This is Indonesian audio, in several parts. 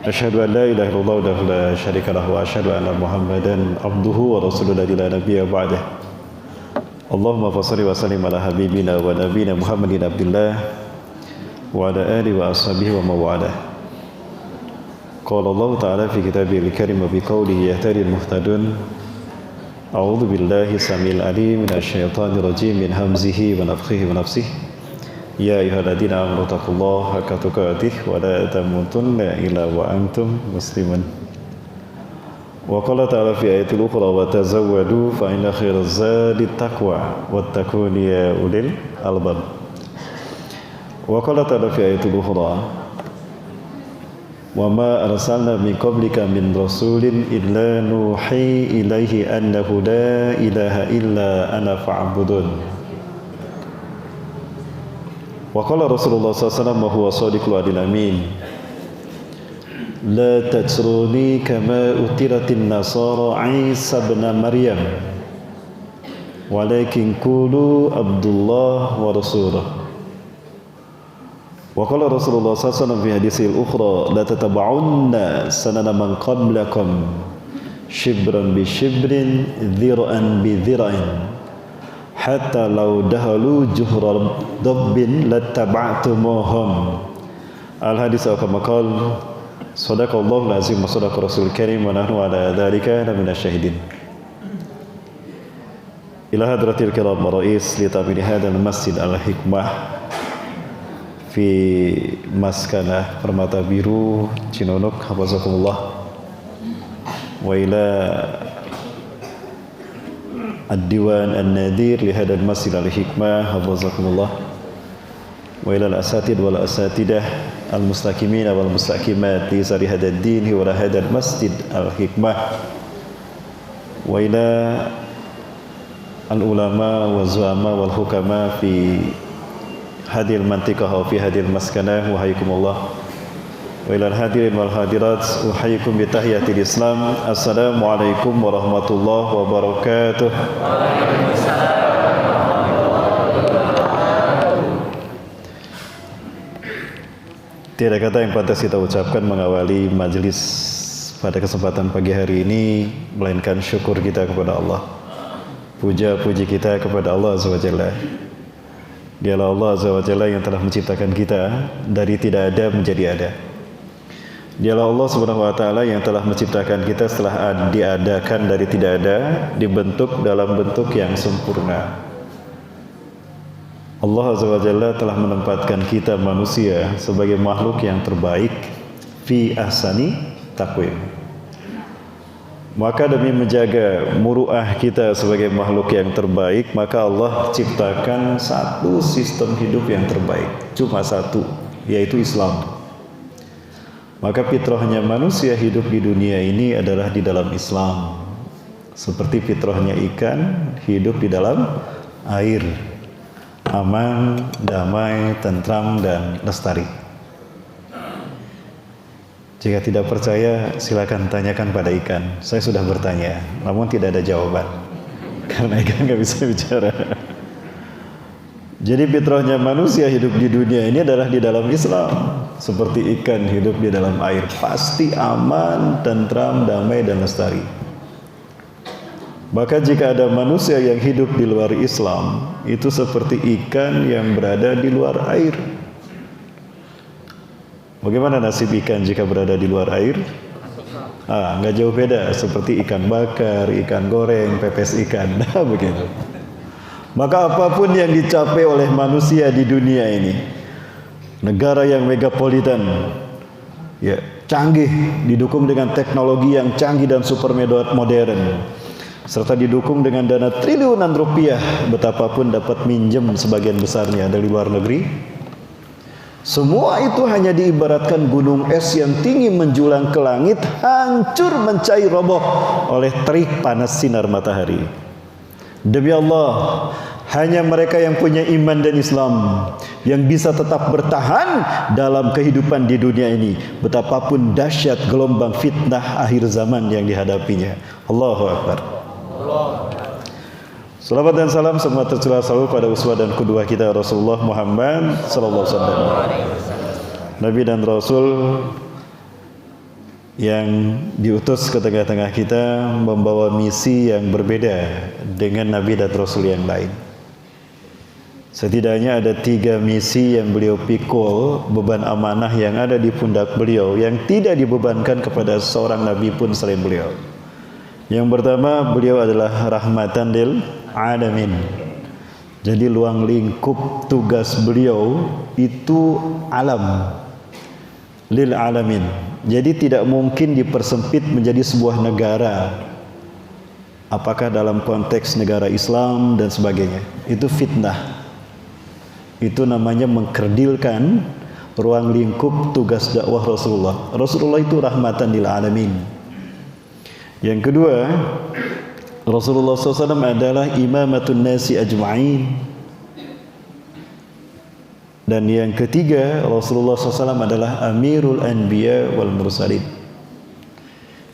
Asyhadu an la ilaha illallah wahdahu la syarika lahu wa asyhadu anna Muhammadan abduhu wa rasuluhu la nabiyya ba'dah. Allahumma fassalli wa sallim ala habibina wa nabiyina Muhammadin abdillah wa ala alihi wa ashabihi wa mawalah. Qala Allah ta'ala fi kitabihil karim wa bi qawlihi yahtadil muhtadun. A'udzu billahi samil alim minasy syaithanir rajim min hamzihi wa nafthihi wa nafsihi. Ya ayyuhalladzina amanu taqullaha haqqa tuqatih wa la tamutunna illa wa antum muslimun. Wa qala ta'ala fi ayatil ukhra wa tazawwadu fa inna khairaz zadi taqwa wattaqun ya ulil albab. Wa qala ta'ala fi ayatil ukhra wa ma arsalna min qablika min rasulin illa nuhi ilaihi annahu la ilaha illa ana fa'budun. Wa qala Rasulullah SAW wa huwa shadiqul adil amin la tatruni kama utiratin nasara Isa ibn Maryam walakin qulu Abdullah wa rasuluh. Wa qala Rasulullah SAW fi haditsil ukhra la tataba'unna sanana man qablakum shibran bi shibrin dhira'an bi dhira'in hatta law dahalu juhra dabbin lattaba'tumuhum. Al-hadis kama qala sadaqallahu al-azim wa sadaqa rasul karim wa nahnu ala dzalika laminash syahidin. Ila hadratil kiram rais li tamini hadzal masjid al-hikmah fi maskanah Permata Biru Cinonok hafazakumullah wa ila Ad-Diwan An-Nadir li hadal Masjid Al-Hikmah hafizakumullah wa ila al-asatid wal asatidah al-mustaqimin wal mustaqimat li sari hadad din wa hadal Masjid Al-Hikmah wa ila al-ulama wa zuama wal hukama fi hadil mantiqah wa fi hadil maskanah wa hayyakumullah. Wa ilal hadirin wal hadirat uhayyikum bi tahiyatil Islam. Assalamualaikum warahmatullahi wabarakatuh. Tiada kata yang pantas kita ucapkan mengawali majelis pada kesempatan pagi hari ini melainkan syukur kita kepada Allah. Puja-puji kita kepada Allah Azza wa Jalla. Dialah Allah Azza wa Jalla yang telah menciptakan kita dari tidak ada menjadi ada. Dialah Allah Subhanahu wa taala yang telah menciptakan kita setelah diadakan dari tidak ada, dibentuk dalam bentuk yang sempurna. Allah Azza wa Jalla telah menempatkan kita manusia sebagai makhluk yang terbaik fi ahsani taqwim. Maka demi menjaga muruah kita sebagai makhluk yang terbaik, maka Allah ciptakan satu sistem hidup yang terbaik, cuma satu, yaitu Islam. Maka fitrahnya manusia hidup di dunia ini adalah di dalam Islam. Seperti fitrahnya ikan hidup di dalam air. Aman, damai, tentram, dan lestari. Jika tidak percaya, silakan tanyakan pada ikan. Saya sudah bertanya, namun tidak ada jawaban. Karena ikan nggak bisa bicara. Jadi fitrahnya manusia hidup di dunia ini adalah di dalam Islam. Seperti ikan hidup di dalam air, pasti aman, tentram, damai, dan lestari. Maka jika ada manusia yang hidup di luar Islam, itu seperti ikan yang berada di luar air. Bagaimana nasib ikan jika berada di luar air? Nggak jauh beda, seperti ikan bakar, ikan goreng, pepes ikan, nah begitu. Maka apapun yang dicapai oleh manusia di dunia ini, negara yang megapolitan, ya canggih, didukung dengan teknologi yang canggih dan super modern, serta didukung dengan dana triliunan rupiah, betapapun dapat minjem sebagian besarnya dari luar negeri. Semua itu hanya diibaratkan gunung es yang tinggi menjulang ke langit, hancur mencair roboh oleh terik panas sinar matahari. Demi Allah, hanya mereka yang punya iman dan Islam yang bisa tetap bertahan dalam kehidupan di dunia ini, betapapun dahsyat gelombang fitnah akhir zaman yang dihadapinya. Allahu Akbar. Salawat dan salam semua tercurah selalu pada uswah dan qudwah kita Rasulullah Muhammad sallallahu alaihi wasallam. Nabi dan Rasul yang diutus ke tengah-tengah kita membawa misi yang berbeda dengan Nabi dan Rasul yang lain. Setidaknya ada 3 misi yang beliau pikul, beban amanah yang ada di pundak beliau yang tidak dibebankan kepada seorang Nabi pun selain beliau. Yang pertama, beliau adalah rahmatan lil alamin. Jadi luang lingkup tugas beliau itu alam lil alamin. Jadi tidak mungkin dipersempit menjadi sebuah negara. Apakah dalam konteks negara Islam dan sebagainya. Itu fitnah. Itu namanya mengkerdilkan ruang lingkup tugas dakwah Rasulullah. Rasulullah itu rahmatan lil alamin. Yang kedua, Rasulullah SAW adalah imamatun nasi ajma'in. Dan yang ketiga, Rasulullah SAW adalah amirul anbiya wal mursalin.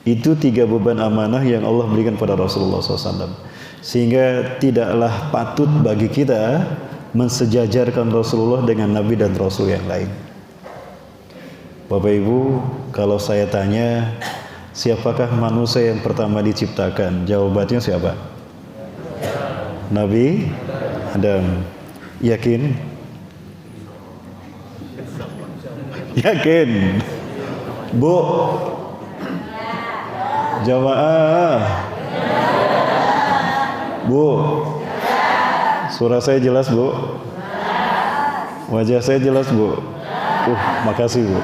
Itu 3 beban amanah yang Allah berikan pada Rasulullah SAW. Sehingga tidaklah patut bagi kita mensejajarkan Rasulullah dengan Nabi dan Rasul yang lain. Bapak Ibu, kalau saya tanya, siapakah manusia yang pertama diciptakan? Jawabannya siapa? Nabi Adam. Yakin? Yakin? Bu? Jamaah? Bu? Suara saya jelas, Bu? Wajah saya jelas, Bu? Makasih, Bu.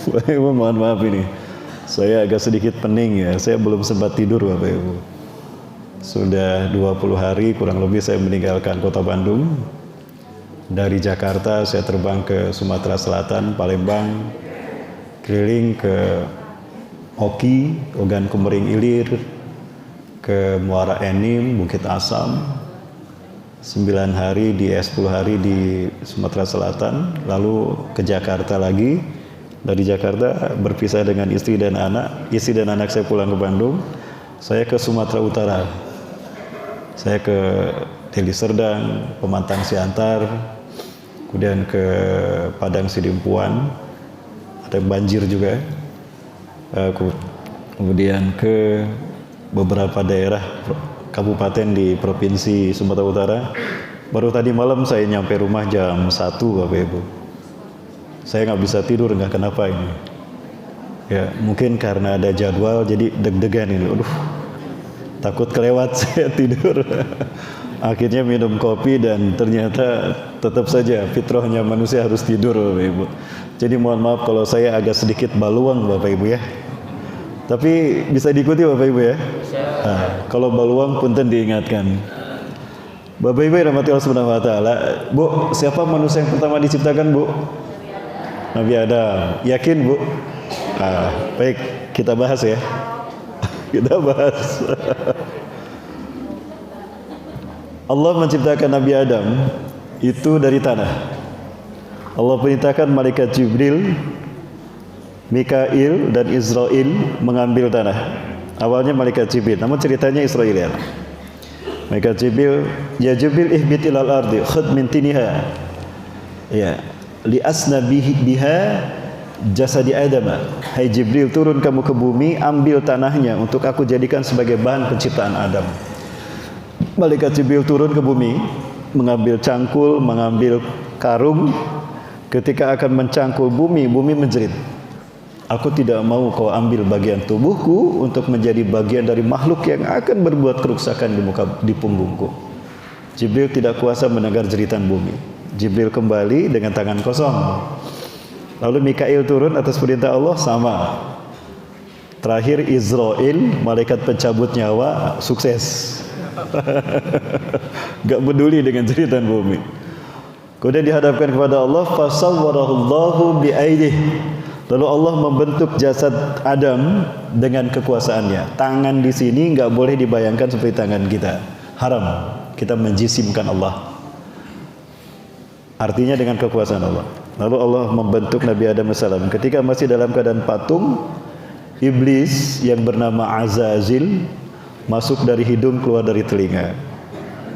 Bapak Ibu, mohon maaf ini. Saya agak sedikit pening ya. Saya belum sempat tidur, Bapak Ibu. Sudah 20 hari kurang lebih saya meninggalkan kota Bandung. Dari Jakarta saya terbang ke Sumatera Selatan, Palembang, keliling ke Oki, Ogan Komering Ilir, ke Muara Enim, Bukit Asam, 9 hari 10 hari di Sumatera Selatan, lalu ke Jakarta lagi. Dari Jakarta berpisah dengan istri dan anak saya pulang ke Bandung. Saya ke Sumatera Utara, saya ke Deli Serdang, Pemantang Siantar, kemudian ke Padang Sidimpuan, ada banjir juga, kemudian ke beberapa daerah kabupaten di provinsi Sumatera Utara. Baru tadi malam saya nyampe rumah jam 1, Bapak Ibu. Saya nggak bisa tidur, nggak kenapa ini. Ya, mungkin karena ada jadwal jadi deg-degan ini. Aduh, takut kelewat saya tidur. Akhirnya minum kopi dan ternyata tetap saja fitrahnya manusia harus tidur, Bapak Ibu. Jadi mohon maaf kalau saya agak sedikit baluang, Bapak Ibu ya. Tapi bisa diikuti Bapak Ibu ya. Nah, kalau baluang punten diingatkan. Bapak Ibu yang rahmati Allah Subhanahu wa taala. Bu, siapa manusia yang pertama diciptakan, Bu? Nabi Adam. Yakin, Bu? Baik, kita bahas ya. Kita bahas. Allah menciptakan Nabi Adam itu dari tanah. Allah perintahkan malaikat Jibril, Mikail dan Israel mengambil tanah. Awalnya malaikat Jibril, namun ceritanya Israel ya. Malaikat Jibril, ya Jibril ihbit ilal ardi khud min tiniha. Ya, li asna biha jasadi Adam. Hai Jibril, turun kamu ke bumi, ambil tanahnya untuk aku jadikan sebagai bahan penciptaan Adam. Malaikat Jibril turun ke bumi, mengambil cangkul, mengambil karung. Ketika akan mencangkul bumi, bumi menjerit. Aku tidak mau kau ambil bagian tubuhku untuk menjadi bagian dari makhluk yang akan berbuat kerusakan di punggungku. Jibril tidak kuasa mendengar jeritan bumi. Jibril kembali dengan tangan kosong. Lalu Mikail turun atas perintah Allah, sama. Terakhir Israel, malaikat pencabut nyawa, sukses. Gak peduli dengan jeritan bumi. Kemudian dihadapkan kepada Allah, fasawwarahullahu biaidih. Lalu Allah membentuk jasad Adam dengan kekuasaannya. Tangan di sini nggak boleh dibayangkan seperti tangan kita. Haram. Kita menjisimkan Allah. Artinya dengan kekuasaan Allah. Lalu Allah membentuk Nabi Adam AS. Ketika masih dalam keadaan patung, iblis yang bernama Azazil masuk dari hidung, keluar dari telinga.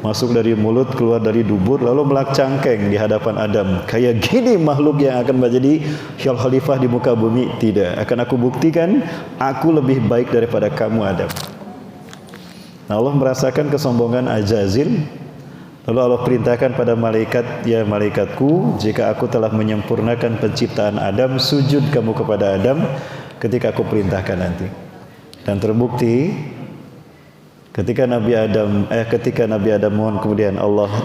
masuk dari mulut, keluar dari dubur, lalu melak cangkeng di hadapan Adam. Kayak gini makhluk yang akan menjadi khalifah di muka bumi? Tidak. Akan aku buktikan, aku lebih baik daripada kamu Adam. Nah, Allah merasakan kesombongan Azazil. Lalu Allah perintahkan pada malaikat, ya malaikatku, jika aku telah menyempurnakan penciptaan Adam, sujud kamu kepada Adam ketika aku perintahkan nanti. Dan terbukti ketika Nabi Adam mohon, kemudian Allah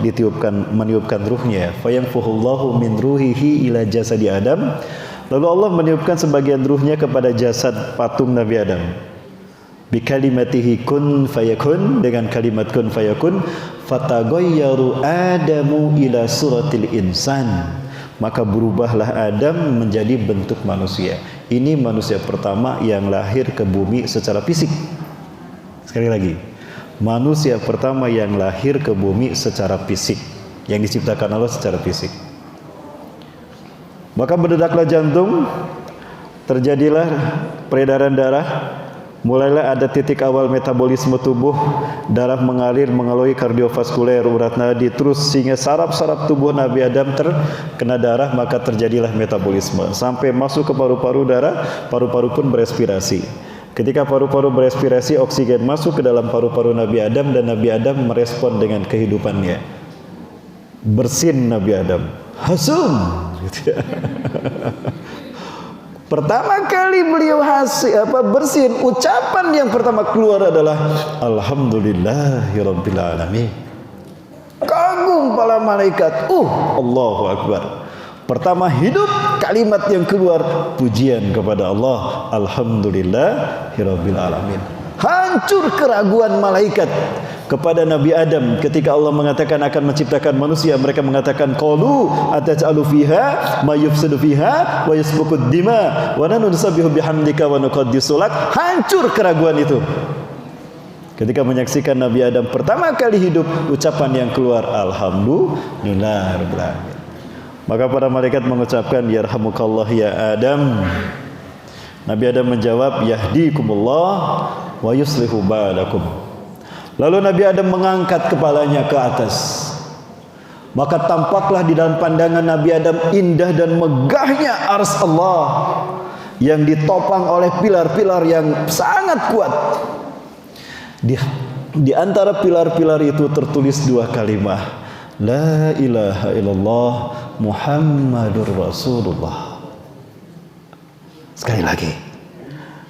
meniupkan ruhnya, fayanfuhullahu min ruhihi ila jasadi Adam. Lalu Allah meniupkan sebagian ruhnya kepada jasad patung Nabi Adam. Bi kalimatihi kun fayakun, dengan kalimat kun fayakun, fatagayyaru Adamu ila suratil insan. Maka berubahlah Adam menjadi bentuk manusia. Ini manusia pertama yang lahir ke bumi secara fisik. Sekali lagi, manusia pertama yang lahir ke bumi secara fisik, yang diciptakan Allah secara fisik. Maka berdedaklah jantung, terjadilah peredaran darah, mulailah ada titik awal metabolisme tubuh, darah mengalir melalui kardiovaskuler, urat nadi, terus sehingga saraf-saraf tubuh Nabi Adam terkena darah, maka terjadilah metabolisme sampai masuk ke paru-paru darah, paru-paru pun berespirasi. Ketika paru-paru berespirasi, oksigen masuk ke dalam paru-paru Nabi Adam dan Nabi Adam merespon dengan kehidupannya. Bersin Nabi Adam, hasum. Pertama kali beliau bersin, ucapan yang pertama keluar adalah Alhamdulillahirabbil alamin. Kagum para malaikat. Allahu akbar. Pertama hidup, kalimat yang keluar pujian kepada Allah, Alhamdulillahirabbil alamin. Hancur keraguan malaikat kepada Nabi Adam ketika Allah mengatakan akan menciptakan manusia. Mereka mengatakan, qalu ataj'alu fiha ma yufsidu fiha wa yasfuku dima wa nahnu nusabbihu bihamdika wa nuqaddisu lak. Hancur keraguan itu ketika menyaksikan Nabi Adam pertama kali hidup, ucapan yang keluar Alhamdulillahirabbil alamin. Maka para malaikat mengucapkan, yarhamukallah ya Adam. Nabi Adam menjawab, yahdikumullah wa yuslihu ba'dakum. Lalu Nabi Adam mengangkat kepalanya ke atas. Maka tampaklah di dalam pandangan Nabi Adam indah dan megahnya arsy Allah yang ditopang oleh pilar-pilar yang sangat kuat. Di antara pilar-pilar itu tertulis dua kalimat, la ilaha illallah Muhammadur Rasulullah. Sekali lagi,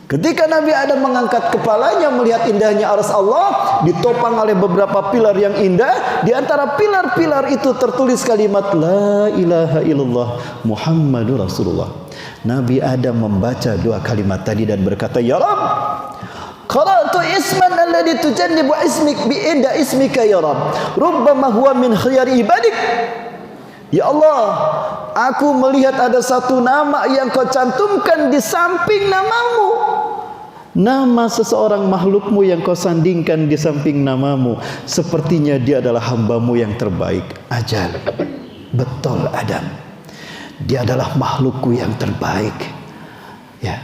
ketika Nabi Adam mengangkat kepalanya melihat indahnya arsy Allah ditopang oleh beberapa pilar yang indah, di antara pilar-pilar itu tertulis kalimat la ilaha illallah Muhammadur Rasulullah. Nabi Adam membaca dua kalimat tadi dan berkata, ya Rabb, qara'tu isman alladhi tujannibu ismik bi inda ismika ya Rabb, rubbama huwa min khiyari ibadik. Ya Allah, aku melihat ada satu nama yang kau cantumkan di samping namamu. Nama seseorang makhlukmu yang kau sandingkan di samping namamu. Sepertinya dia adalah hambamu yang terbaik. Ajal, betul Adam, dia adalah makhlukku yang terbaik. Ya,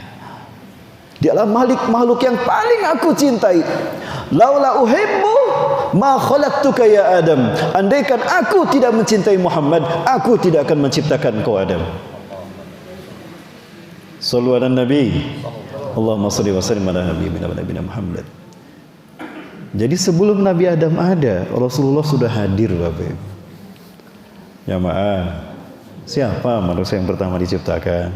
dia adalah makhluk yang paling aku cintai. Laula uhibbu ma khalaqtuka ya Adam. Andaikan aku tidak mencintai Muhammad, aku tidak akan menciptakan kau Adam. Sallu ala Nabi. Allahumma shalli wa sallim ala nabiyina Muhammad. Jadi sebelum Nabi Adam ada, Rasulullah sudah hadir, Bapak. Jamaah, siapa manusia yang pertama diciptakan?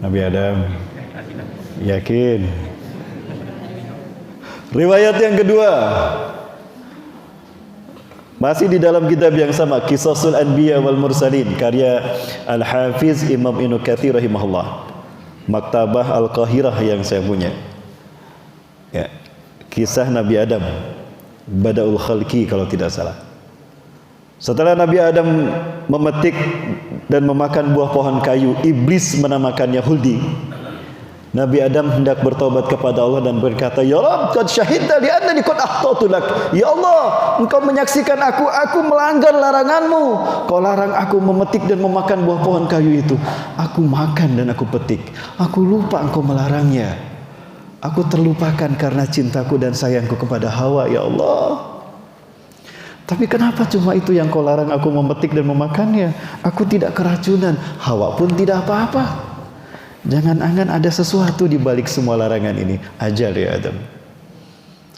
Nabi Adam. Yakin? Riwayat yang kedua masih di dalam kitab yang sama, Qisasul Anbiya wal Mursalin, karya Al-Hafiz Imam Ibnu Katsir rahimahullah, Maktabah Al-Qahirah yang saya punya. Ya, kisah Nabi Adam, Badaul Khalqi kalau tidak salah. Setelah Nabi Adam memetik dan memakan buah pohon kayu, iblis menamakannya Huldi. Nabi Adam hendak bertobat kepada Allah dan berkata, ya Rabb, qad syahidta li annani qad akhtatu lak. Ya Allah, engkau menyaksikan aku melanggar laranganmu. Kau larang aku memetik dan memakan buah pohon kayu itu. Aku makan dan aku petik. Aku lupa engkau melarangnya. Aku terlupakan karena cintaku dan sayangku kepada Hawa, ya Allah. Tapi kenapa cuma itu yang kau larang aku memetik dan memakannya? Aku tidak keracunan, Hawa pun tidak apa-apa. Jangan angan ada sesuatu di balik semua larangan ini. Ajal ya Adam.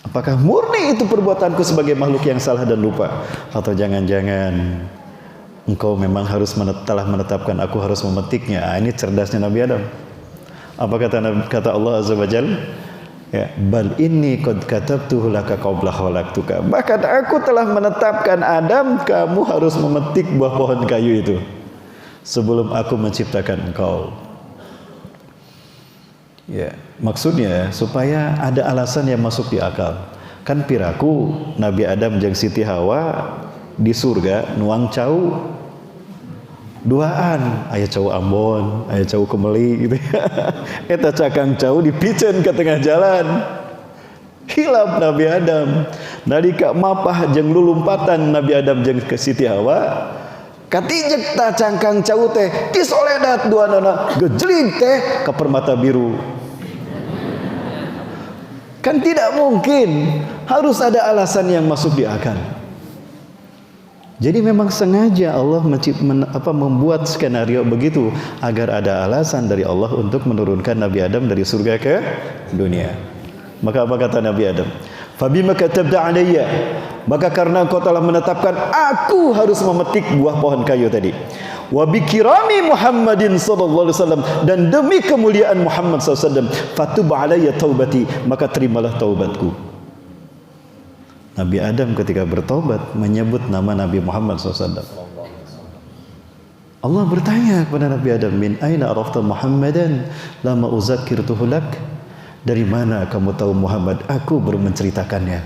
Apakah murni itu perbuatanku sebagai makhluk yang salah dan lupa? Atau jangan-jangan engkau memang telah menetapkan aku harus memetiknya? Ini cerdasnya Nabi Adam. Apa kata Allah Azza wa Jalla? Ya, bal inni qad katabtuhu laka qabla khalaqtuka. Bahkan aku telah menetapkan Adam, kamu harus memetik buah pohon kayu itu sebelum aku menciptakan engkau. Ya, maksudnya supaya ada alasan yang masuk di akal. Kan piraku Nabi Adam jeung Siti Hawa di surga nuang cau duaan, aya cau Ambon, aya cau Kemeli gitu. Eta cakang cau dipiceun ke tengah jalan. Hilap Nabi Adam. Nalika mapah jeung lulumpatan Nabi Adam jeung ke Siti Hawa, katijek ta cangkang cau teh disoledat duanana gejling teh ka permata biru. Kan tidak mungkin, harus ada alasan yang masuk di akal. Jadi memang sengaja Allah membuat skenario begitu agar ada alasan dari Allah untuk menurunkan Nabi Adam dari surga ke dunia. Maka apa kata Nabi Adam? Fabima katabta alayya, maka karena engkau telah menetapkan aku harus memetik buah pohon kayu tadi. Wa bikirami Muhammadin sallallahu alaihi wasallam, dan demi kemuliaan Muhammad sallallahu alaihi wasallam, fatub alayya taubati, maka terimalah taubatku. Nabi Adam ketika bertobat menyebut nama Nabi Muhammad SAW. Allah bertanya kepada Nabi Adam, min aina arafta Muhammadan lama uzakkirtuhu lak? Dari mana kamu tahu Muhammad? Aku baru menceritakannya.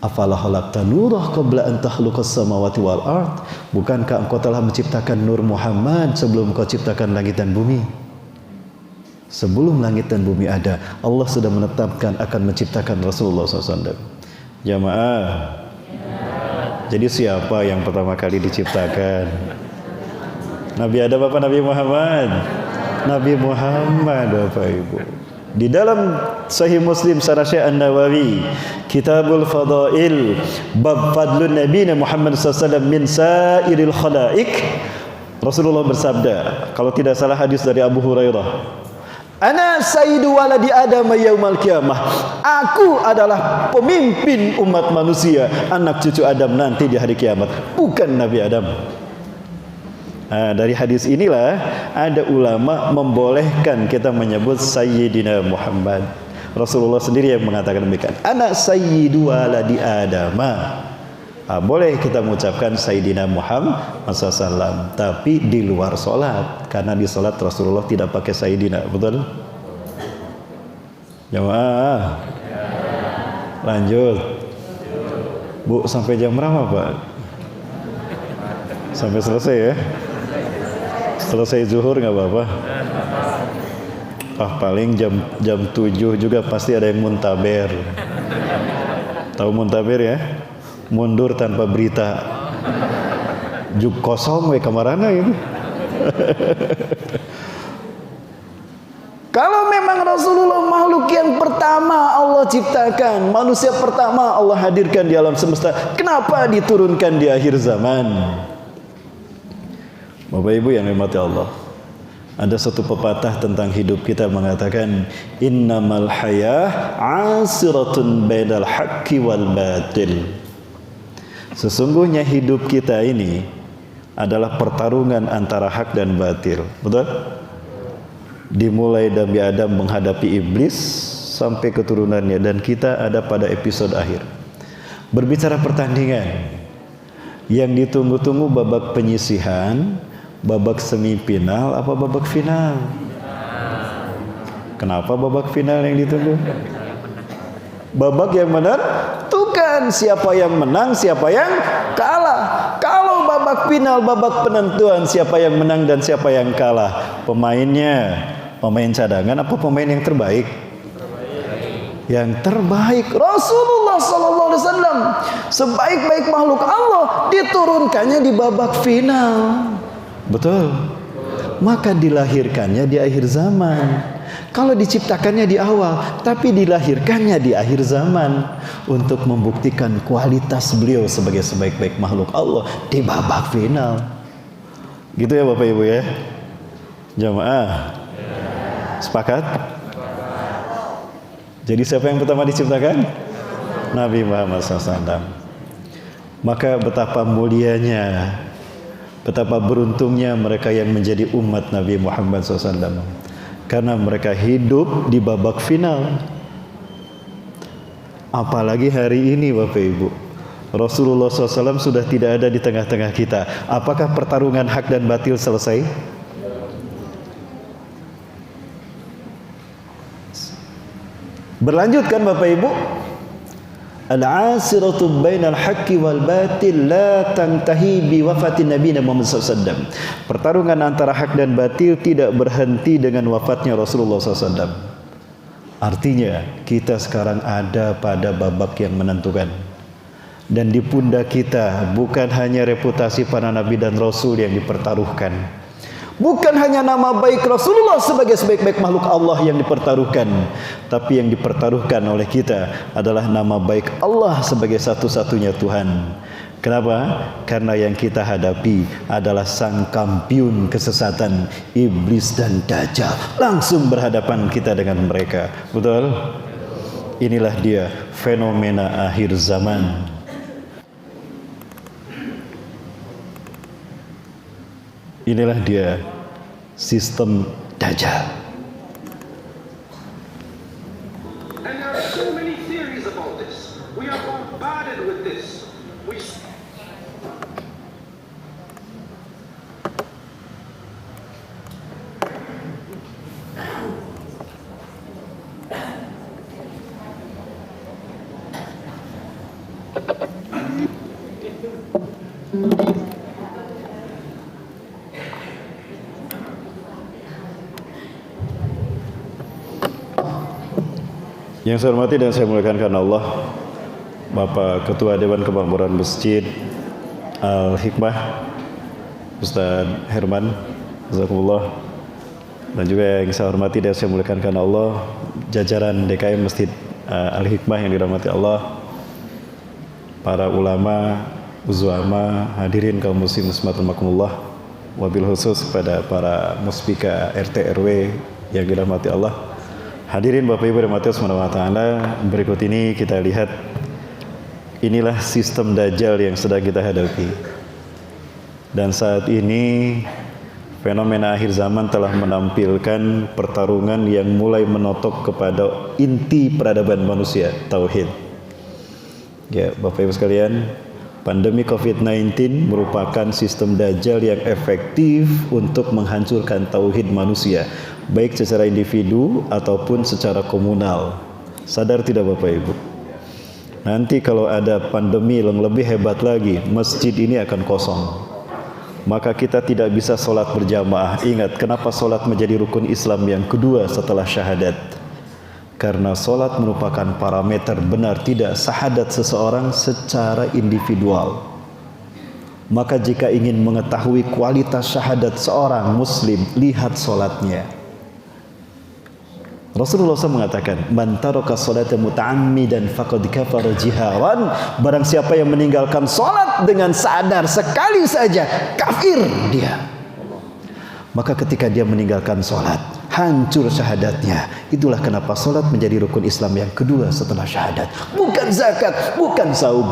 Afala khalaqta nurah qabla an takhluqas samawati wal ard? Bukankah engkau telah menciptakan nur Muhammad sebelum kau ciptakan langit dan bumi? Sebelum langit dan bumi ada, Allah sudah menetapkan akan menciptakan Rasulullah SAW. Jamaah. Jadi siapa yang pertama kali diciptakan? Nabi Adam apa Nabi Muhammad? Nabi Muhammad, Bapak Ibu. Di dalam Sahih Muslim Syarah An-Nawawi, Kitabul Fadail, bab fadlun Nabi Muhammad SAW min sairil khalaik, Rasulullah bersabda, kalau tidak salah hadis dari Abu Hurairah, ana sayyidu waladi Adam yaumal qiyamah. Aku adalah pemimpin umat manusia, anak cucu Adam nanti di hari kiamat, bukan Nabi Adam. Nah, dari hadis inilah ada ulama membolehkan kita menyebut Sayyidina Muhammad. Rasulullah sendiri yang mengatakan demikian. Ana sayyidu waladi Adam. Boleh kita mengucapkan Sayyidina Muhammad SAW, tapi di luar sholat, karena di sholat Rasulullah tidak pakai Sayyidina, betul? Jamaah, lanjut. Bu, sampai jam berapa Pak? Sampai selesai ya? Selesai zuhur nggak apa-apa? Paling jam 7 juga pasti ada yang muntaber. Tahu muntaber ya? Mundur tanpa berita. Juk kosong we kamarana gitu. Kalau memang Rasulullah makhluk yang pertama Allah ciptakan, manusia pertama Allah hadirkan di alam semesta, kenapa diturunkan di akhir zaman? Bapak Ibu yang dirahmati Allah, ada satu pepatah tentang hidup kita mengatakan, innamal hayah asiratun bainal haqqi wal batil. Sesungguhnya hidup kita ini adalah pertarungan antara hak dan batil. Betul? Dimulai Nabi Adam menghadapi iblis sampai keturunannya, dan kita ada pada episode akhir. Berbicara pertandingan, yang ditunggu-tunggu babak penyisihan, babak semifinal apa babak final? Kenapa babak final yang ditunggu? Babak yang menentukan siapa yang menang, siapa yang kalah. Kalau babak final, babak penentuan siapa yang menang dan siapa yang kalah, pemainnya pemain cadangan apa pemain yang terbaik? Yang terbaik. Rasulullah SAW sebaik-baik makhluk Allah diturunkannya di babak final. Betul. Maka dilahirkannya di akhir zaman. Kalau diciptakannya di awal, tapi dilahirkannya di akhir zaman untuk membuktikan kualitas beliau sebagai sebaik-baik makhluk Allah di babak final. Gitu ya Bapak Ibu ya. Jamaah. Sepakat? Jadi siapa yang pertama diciptakan? Nabi Muhammad SAW. Maka betapa mulianya, betapa beruntungnya mereka yang menjadi umat Nabi Muhammad SAW. Karena mereka hidup di babak final. Apalagi hari ini Bapak Ibu, Rasulullah SAW sudah tidak ada di tengah-tengah kita. Apakah pertarungan hak dan batil selesai? Berlanjut kan Bapak Ibu? Al-asiratu bainal haqqi wal batil la tantahi bi wafatin Nabi Muhammad SAW. Pertarungan antara hak dan batil tidak berhenti dengan wafatnya Rasulullah SAW. Artinya kita sekarang ada pada babak yang menentukan. Dan di pundak kita bukan hanya reputasi para nabi dan rasul yang dipertaruhkan. Bukan hanya nama baik Rasulullah sebagai sebaik-baik makhluk Allah yang dipertaruhkan, tapi yang dipertaruhkan oleh kita adalah nama baik Allah sebagai satu-satunya Tuhan. Kenapa? Karena yang kita hadapi adalah sang kampiun kesesatan, iblis dan dajjal. Langsung berhadapan kita dengan mereka. Betul? Inilah dia fenomena akhir zaman. Inilah dia sistem dajjal. And there are so many theories about this. We are bombarded with this. Yang saya hormati dan saya muliakan karena Allah, Bapak Ketua Dewan Kemakmuran Masjid Al-Hikmah, Ustaz Herman, jazakumullah. Dan juga yang saya hormati dan saya muliakan karena Allah, jajaran DKM Masjid Al-Hikmah yang dirahmati Allah, para ulama, uzama, hadirin kaum muslim muslimat rahimakumullah, wabil khusus kepada para muspika RT RW yang dirahmati Allah. Hadirin Bapak Ibu dan Matius Subhanahu wa taala, berikut ini kita lihat inilah sistem dajjal yang sedang kita hadapi. Dan saat ini fenomena akhir zaman telah menampilkan pertarungan yang mulai menotok kepada inti peradaban manusia, tauhid. Ya, Bapak Ibu sekalian, pandemi COVID-19 merupakan sistem dajjal yang efektif untuk menghancurkan tauhid manusia, baik secara individu ataupun secara komunal. Sadar tidak Bapak Ibu? Nanti kalau ada pandemi yang lebih hebat lagi, masjid ini akan kosong. Maka kita tidak bisa sholat berjamaah. Ingat, kenapa sholat menjadi rukun Islam yang kedua setelah syahadat? Karena sholat merupakan parameter benar tidak syahadat seseorang secara individual. Maka jika ingin mengetahui kualitas syahadat seorang muslim, lihat sholatnya. Rasulullah SAW mengatakan, man taraka sholata muta'ammidan faqad kafara jiharan. Barang siapa yang meninggalkan sholat dengan sadar sekali saja, kafir dia. Maka ketika dia meninggalkan sholat, hancur syahadatnya. Itulah kenapa sholat menjadi rukun Islam yang kedua setelah syahadat. Bukan zakat, bukan saum.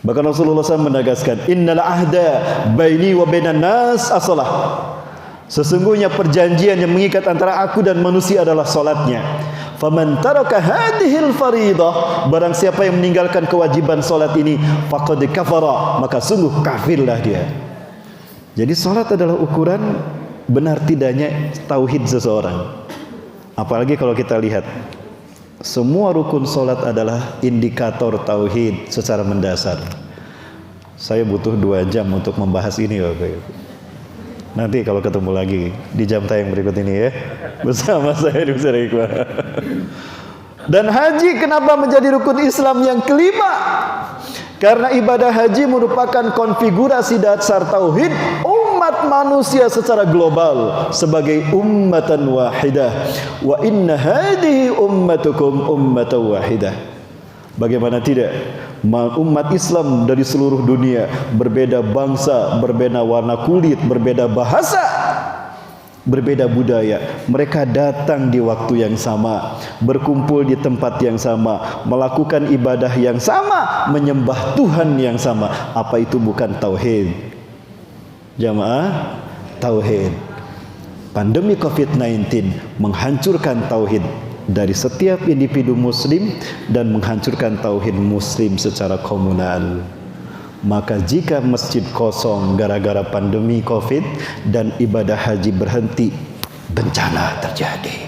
Bahkan Rasulullah SAW menegaskan, innal ahda baini wa bainan nas as-salah. Sesungguhnya perjanjian yang mengikat antara aku dan manusia adalah solatnya. Faman taraka hadhil faridah, barang siapa yang meninggalkan kewajiban solat ini, faqad kafara, maka sungguh kafirlah dia. Jadi solat adalah ukuran benar tidaknya tauhid seseorang. Apalagi kalau kita lihat, semua rukun solat adalah indikator tauhid secara mendasar. Saya butuh 2 jam untuk membahas ini Bapak Ibu. Nanti kalau ketemu lagi di jam tayang berikut ini ya, bersama saya di Masjid Al-Hikmah. Dan haji kenapa menjadi rukun Islam yang kelima? Karena ibadah haji merupakan konfigurasi dasar tauhid umat umat manusia secara global sebagai ummatan wahidah. Wa inna hadhihi ummatukum ummatan wahidah. Bagaimana tidak? Umat Islam dari seluruh dunia, berbeda bangsa, berbeda warna kulit, berbeda bahasa, berbeda budaya, mereka datang di waktu yang sama, berkumpul di tempat yang sama, melakukan ibadah yang sama, menyembah Tuhan yang sama. Apa itu bukan tauhid? Jamaah, tauhid. Pandemi COVID-19 menghancurkan tauhid dari setiap individu muslim dan menghancurkan tauhid muslim secara komunal. Maka jika masjid kosong gara-gara pandemi COVID dan ibadah haji berhenti, bencana terjadi.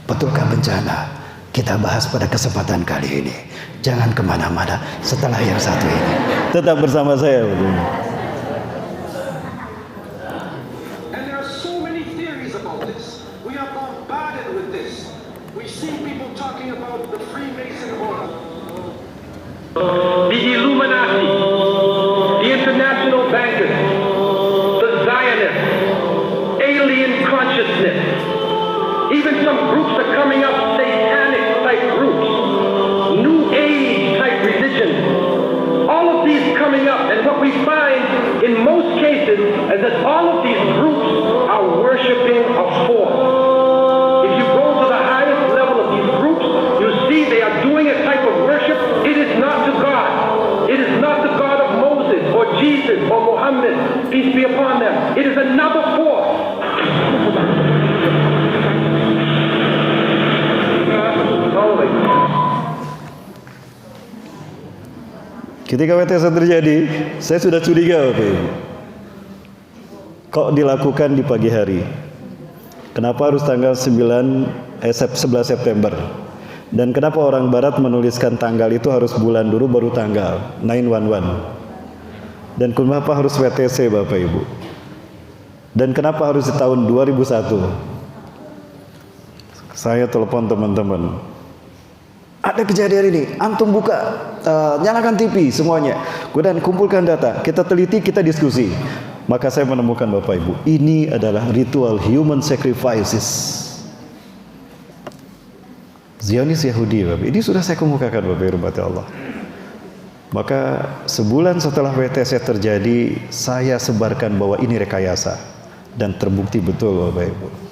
Betulkah bencana? Kita bahas pada kesempatan kali ini. Jangan kemana-mana setelah yang satu ini. Tetap bersama saya. And there are so many theories about this. We are bombarded with this. We see people talking about the Freemason order, the Illuminati, the international bankers, the Zionists, alien consciousness. Even some groups are coming up, satanic type groups, new age type religions. All of these coming up, and what we find in most cases is that all of these groups are worshiping a force. If you go to the highest level of these groups, you see they are doing a type of worship. It is not to God. It is not the God of Moses or Jesus or Muhammad, peace be upon them. It is another force. Ketika WTS terjadi, saya sudah curiga, Bapak Ibu. Kok dilakukan di pagi hari? Kenapa harus tanggal 11 September? Dan kenapa orang barat menuliskan tanggal itu harus bulan dulu baru tanggal 911? Dan kenapa harus WTC, Bapak Ibu? Dan kenapa harus di tahun 2001? Saya telepon teman-teman. Ada kejadian ini, antum buka, nyalakan TV semuanya, kemudian kumpulkan data, kita teliti, kita diskusi. Maka saya menemukan, Bapak Ibu, ini adalah ritual human sacrifices Zionis Yahudi, Bapak. Ini sudah saya kemukakan, Bapak Ibu, Allah. Maka sebulan setelah WTC terjadi, saya sebarkan bahwa ini rekayasa dan terbukti betul, Bapak Ibu.